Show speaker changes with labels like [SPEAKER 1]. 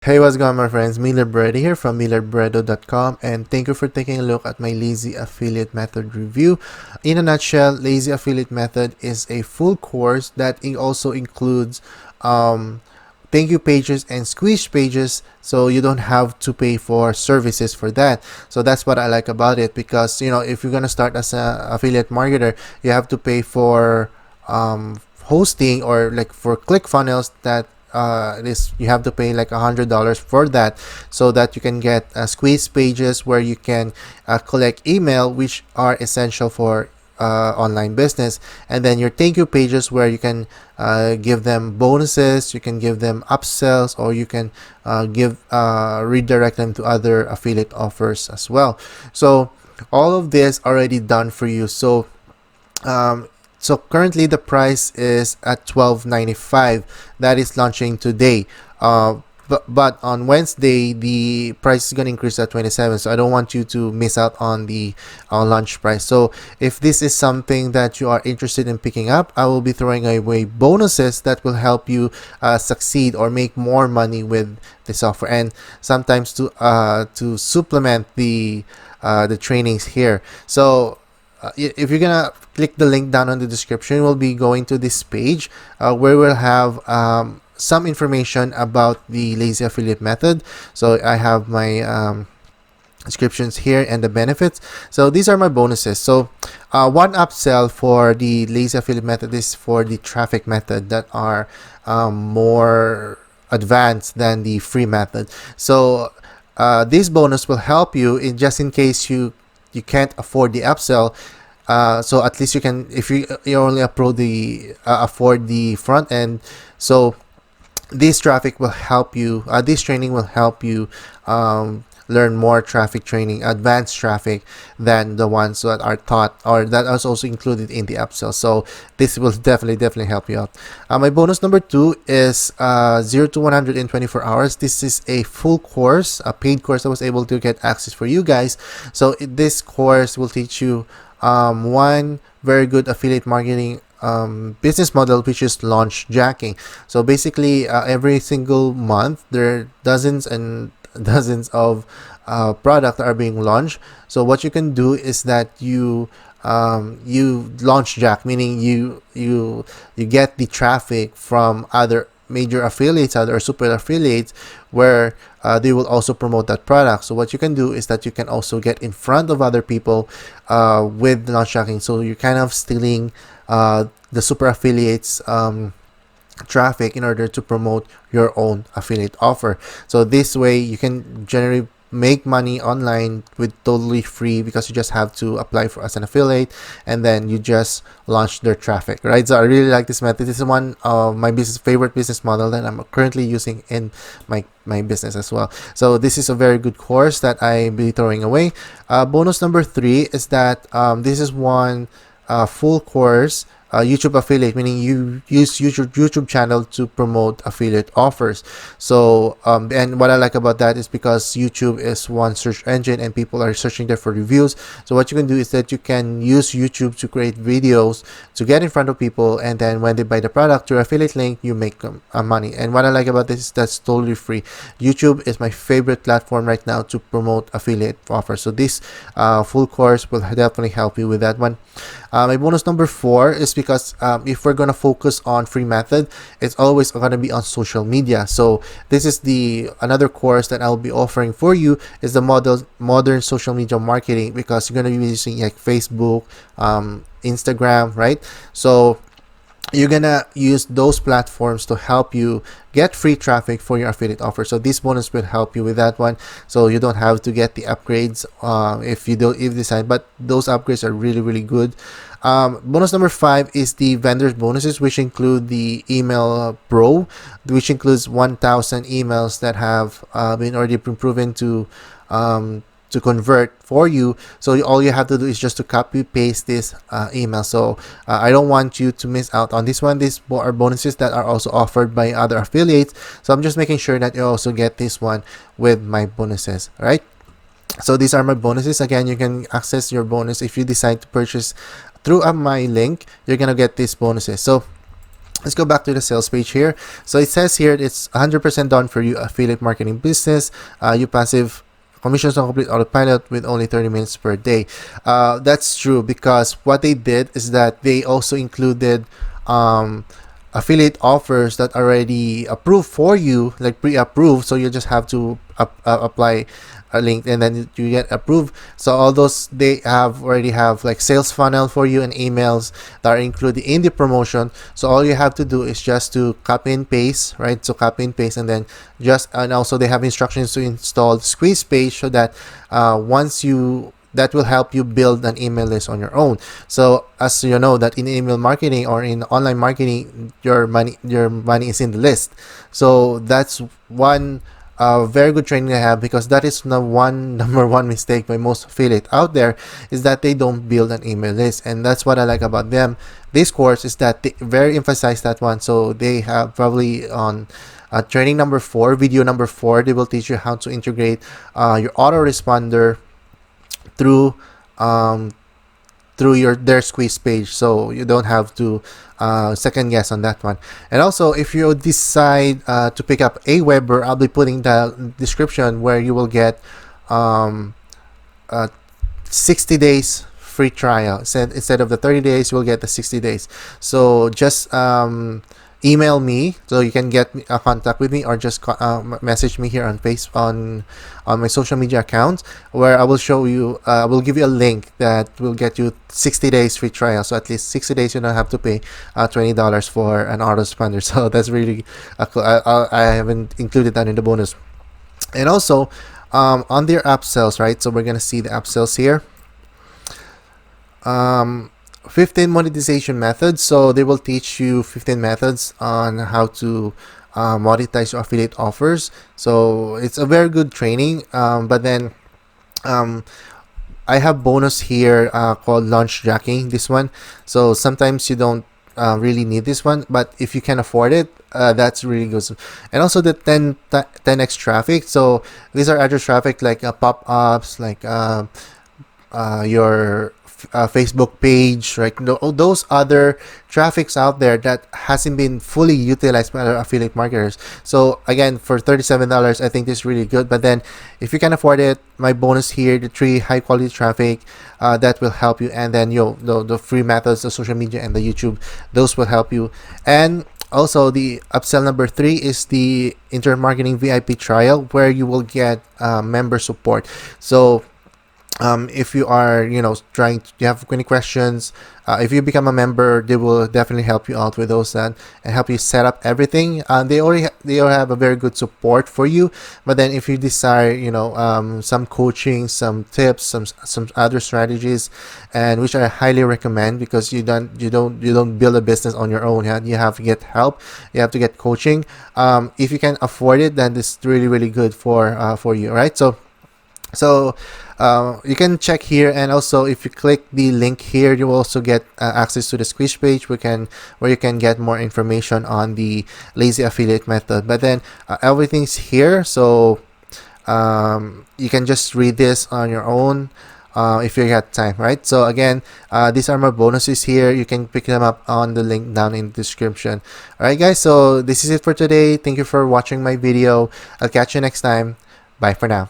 [SPEAKER 1] Hey, what's going on, my friends? Miller Bredo here from MillerBredo.com, and thank you for taking a look at my Lazy Affiliate Method review. In a nutshell, Lazy Affiliate Method is a full course that also includes um, thank you pages and squeeze pages, so you don't have to pay for services for that. So that's what I like about it, because if you're gonna start as an affiliate marketer, you have to pay for hosting, or like for ClickFunnels, that you have to pay like $100 for that, so that you can get squeeze pages where you can collect email, which are essential for online business, and then your thank you pages where you can give them bonuses, you can give them upsells, or you can give redirect them to other affiliate offers as well. So all of this already done for you. Um, so currently the price is at $12.95. That is launching today. But on Wednesday the price is gonna increase at 27. So I don't want you to miss out on the launch price. So if this is something that you are interested in picking up, I will be throwing away bonuses that will help you succeed or make more money with the software, and sometimes to supplement the trainings here. So if you're gonna click the link down on the description, we'll be going to this page where we'll have some information about the Lazy Affiliate Method. So I have my descriptions here and the benefits. So these are my bonuses. So one upsell for the Lazy Affiliate Method is for the traffic method that are more advanced than the free method. So this bonus will help you in just in case you can't afford the upsell. So at least you can, if you only afford the front end. So this traffic will help you, this training will help you learn more traffic training, advanced traffic, than the ones that are taught or that is also included in the upsell. So this will definitely help you out. My bonus number 2 is 0 to 100 in 24 hours. This is a full course, a paid course that was able to get access for you guys. So this course will teach you one very good affiliate marketing business model, which is launch jacking. So basically every single month there are dozens and dozens of products that are being launched. So what you can do is that you launch jack, meaning you get the traffic from other major affiliates, other super affiliates, where they will also promote that product. So what you can do is that you can also get in front of other people with launch jacking. So you're kind of stealing the super affiliates traffic in order to promote your own affiliate offer. So this way you can generally make money online with totally free, because you just have to apply for as an affiliate and then you just launch their traffic, right? So I really like this method. This is one of my favorite business model that I'm currently using in my business as well. So this is a very good course that I'll be throwing away. Bonus number 3 is that this is one full course YouTube affiliate, meaning you use YouTube channel to promote affiliate offers. So and what I like about that is because YouTube is one search engine and people are searching there for reviews. So what you can do is that you can use YouTube to create videos to get in front of people, and then when they buy the product through affiliate link, you make money. And what I like about this is that's totally free. YouTube is my favorite platform right now to promote affiliate offers. So this full course will definitely help you with that one. My bonus number 4 is because if we're gonna focus on free method, it's always gonna be on social media. So this is another course that I'll be offering for you, is the modern social media marketing, because you're gonna be using like Facebook, Instagram, right? So you're gonna use those platforms to help you get free traffic for your affiliate offer. So this bonus will help you with that one, so you don't have to get the upgrades if you decide, but those upgrades are really good. Bonus number 5 is the vendors bonuses, which include the email pro, which includes 1,000 emails that have been already proven to convert for you. So all you have to do is just to copy paste this email. So I don't want you to miss out on this one. These are bonuses that are also offered by other affiliates, so I'm just making sure that you also get this one with my bonuses. All right, so these are my bonuses. Again, you can access your bonus if you decide to purchase through my link. You're gonna get these bonuses. So Let's go back to the sales page here. So it says here it's 100% done for you, affiliate marketing business. You passive commissions on complete autopilot with only 30 minutes per day. That's true, because what they did is that they also included affiliate offers that already approved for you, like pre-approved. So you just have to apply a link and then you get approved. So all those, they have already have like sales funnel for you and emails that are included in the promotion. So all you have to do is just to copy and paste, right? So copy and paste, and then and also they have instructions to install squeeze page, so that once you that will help you build an email list on your own. So as you know that in email marketing or in online marketing, your money is in the list. So that's one very good training I have, because that is the number one mistake by most affiliate out there, is that they don't build an email list. And that's what I like about them. This course is that they very emphasize that one. So they have probably on training number 4, video number 4, they will teach you how to integrate your autoresponder through their squeeze page, so you don't have to second guess on that one. And also, if you decide to pick up Aweber, I'll be putting the description where you will get 60 days free trial. So instead of the 30 days, you will get the 60 days. So just email me, so you can get contact with me, or just message me here on on my social media accounts, where I will show you, I will give you a link that will get you 60 days free trial. So at least 60 days you don't have to pay $20 for an autoresponder. So that's really cool. I haven't included that in the bonus. And also on their Upsells, right? So we're gonna see the Upsells here. 15 monetization methods. So they will teach you 15 methods on how to monetize your affiliate offers. So it's a very good training. But then I have bonus here called launch jacking, this one. So sometimes you don't really need this one, but if you can afford it, that's really good. And also the 10x traffic. So these are other traffic like pop-ups, like your Facebook page, right? Those other traffics out there that hasn't been fully utilized by other affiliate marketers. So again, for $37, I think this is really good. But then if you can afford it, my bonus here, the 3 high quality traffic that will help you. And then the free methods, the social media and the YouTube, those will help you. And also the upsell number 3 is the internet marketing VIP trial, where you will get member support. So if you are you have any questions, if you become a member, they will definitely help you out with those and help you set up everything. They already have a very good support for you. But then if you desire some coaching, some tips, some other strategies, and which I highly recommend, because you don't build a business on your own. You have to get help, you have to get coaching. If you can afford it, then this is really, really good for you, right? So you can check here, and also if you click the link here, you will also get access to the squish page where you can get more information on the lazy affiliate method. But then everything's here, so you can just read this on your own if you got time, right? So again, these are my bonuses here. You can pick them up on the link down in the description. All right, guys, so this is it for today. Thank you for watching my video. I'll catch you next time. Bye for now.